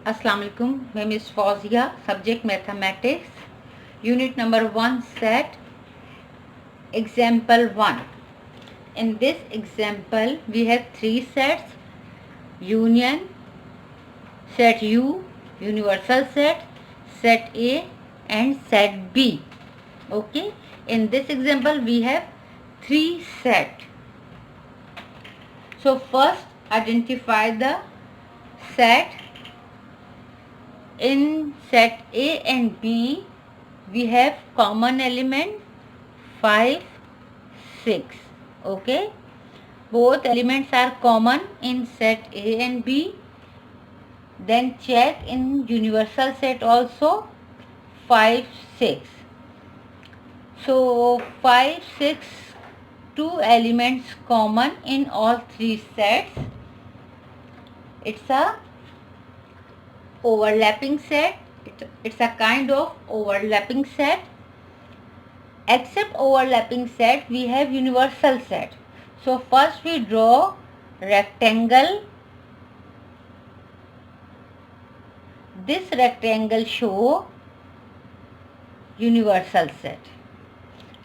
Assalamu alaikum. मैं miss Fauzia, subject mathematics, unit number 1, set. Example 1. In this example we have three sets: union, set U, universal set, set A and set B. Okay, in this example we have three sets. So first identify the set. In set A and B we have common element 5, 6. Okay, both elements are common in set A and B. Then check in universal set also 5, 6. So 5, 6, two elements common in all three sets. It's a overlapping set. It's a kind of overlapping set. Except overlapping set we have universal set. So first we draw rectangle. This rectangle show universal set.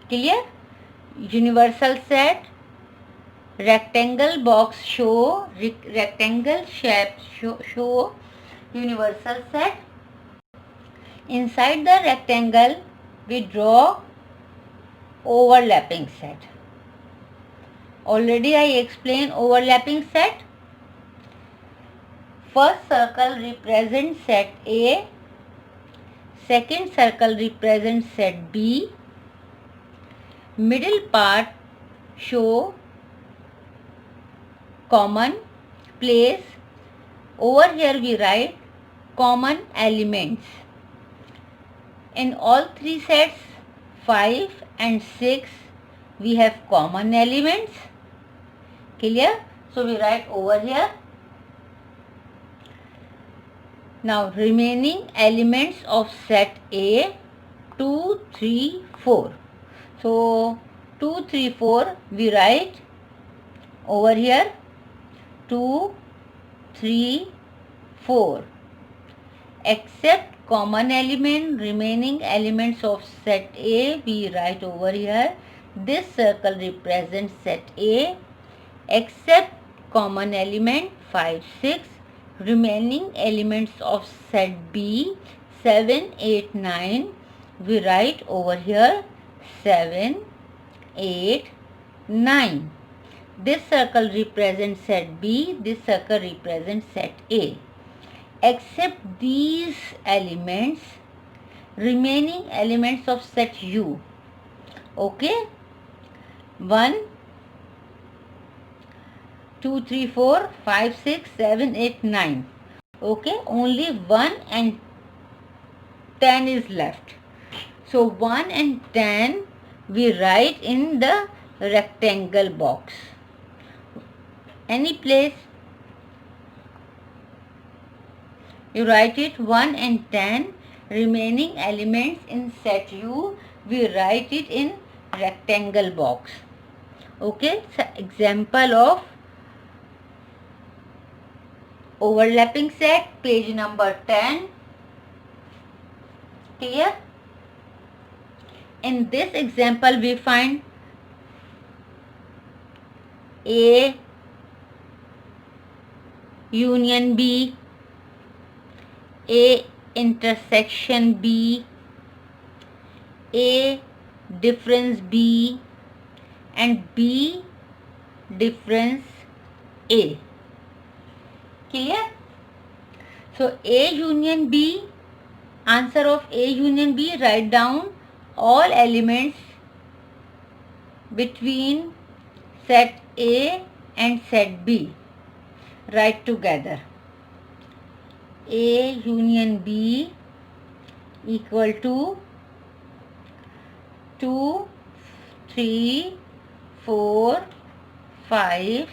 Clear? Universal set. Rectangle box show rectangle shape show universal set. Inside the rectangle we draw overlapping set. Already I explained overlapping set. First circle represents set A, second circle represents set B, middle part show common place. Over here we write common elements. In all three sets 5 and 6 we have common elements. Clear? So we write over here. Now remaining elements of set A 2, 3, 4. So 2, 3, 4 we write over here 2, 3, 4. Except common element, remaining elements of set A we write over here. This circle represents set A. Except common element 5, 6. Remaining elements of set B 7, 8, 9 we write over here 7, 8, 9. This circle represents set B, this circle represents set A. Except these elements, remaining elements of set U. Okay, 1, 2, 3, 4, 5, 6, 7, 8, 9. Okay, only 1 and 10 is left. So 1 and 10 we write in the rectangle box. Any place you write it 1 and 10. Remaining elements in set U we write it in rectangle box. Okay, so example of overlapping set, page number 10. Clear? In this example we find A union B, A intersection B, A difference B and B difference A. Clear? So A union B, answer of A union B, write down all elements between set A and set B. Write together. A union B equal to 2, 3, 4, 5,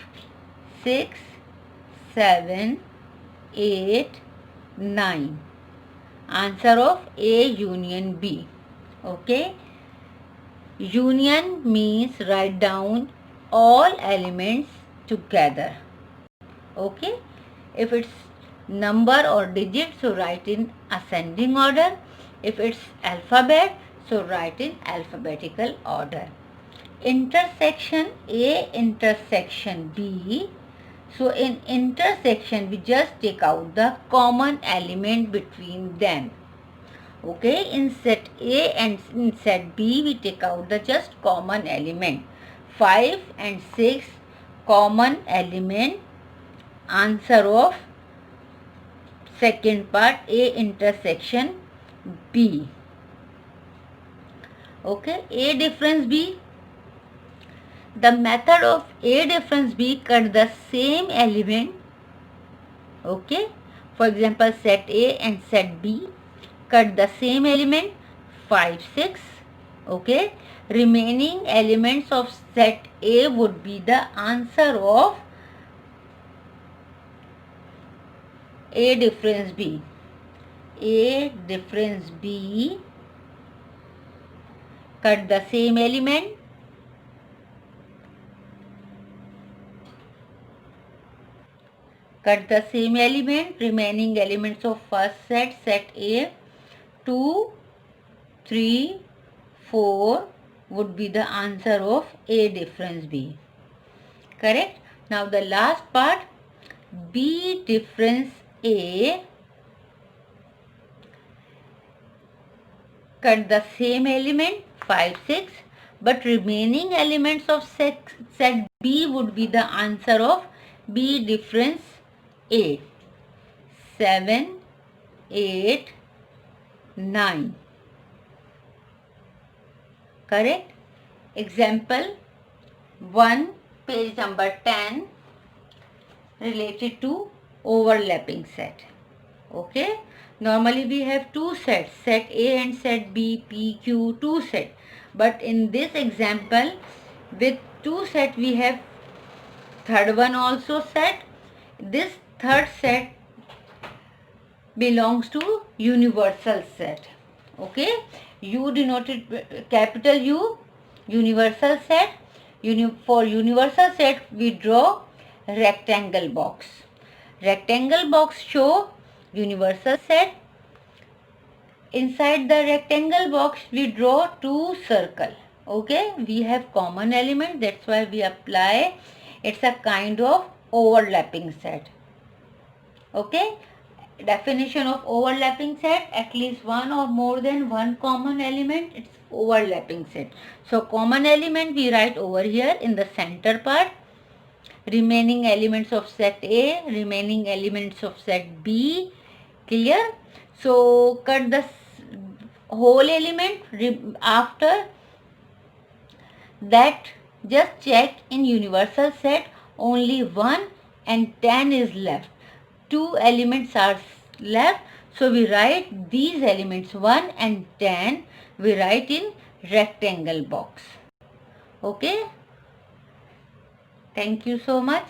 6, 7, 8, 9. Answer of A union B. Okay. Union means write down all elements together. Okay. If it's number or digit, so write in ascending order. If it's alphabet, so write in alphabetical order. Intersection A intersection B. So in intersection, we just take out the common element between them. Okay, in set A and in set B, we take out the just common element. 5 and 6 common element. Answer of second part, A intersection B. Okay, A difference B. The method of A difference B, cut the same element. Okay, for example, set A and set B, cut the same element 5, 6. Okay, remaining elements of set A would be the answer of A difference B. A difference B, cut the same element. Cut the same element, remaining elements of first set, set A, 2, 3, 4 would be the answer of A difference B. Correct? Now the last part, B difference A, cut the same element 5, 6, but remaining elements of set B would be the answer of B difference A. 7, 8, 9. Correct? Example 1, page number 10, related to overlapping set. Okay? Normally we have two sets, set A and set B, P, Q, two set. But in this example, with two set we have third one also set. This third set belongs to universal set. Okay, U denoted capital U, universal set. For universal set we draw rectangle box. Rectangle box show universal set. Inside the rectangle box we draw two circle. Okay, we have common element, that's why we apply. It's a kind of overlapping set. Okay, definition of overlapping set, at least one or more than one common element, it's overlapping set. So common element we write over here in the center part. Remaining elements of set A, remaining elements of set B. Clear? So cut the whole element. After that, just check in universal set only 1 and 10 is left. Two elements are left, so we write these elements 1 and 10, we write in rectangle box. Okay, thank you so much.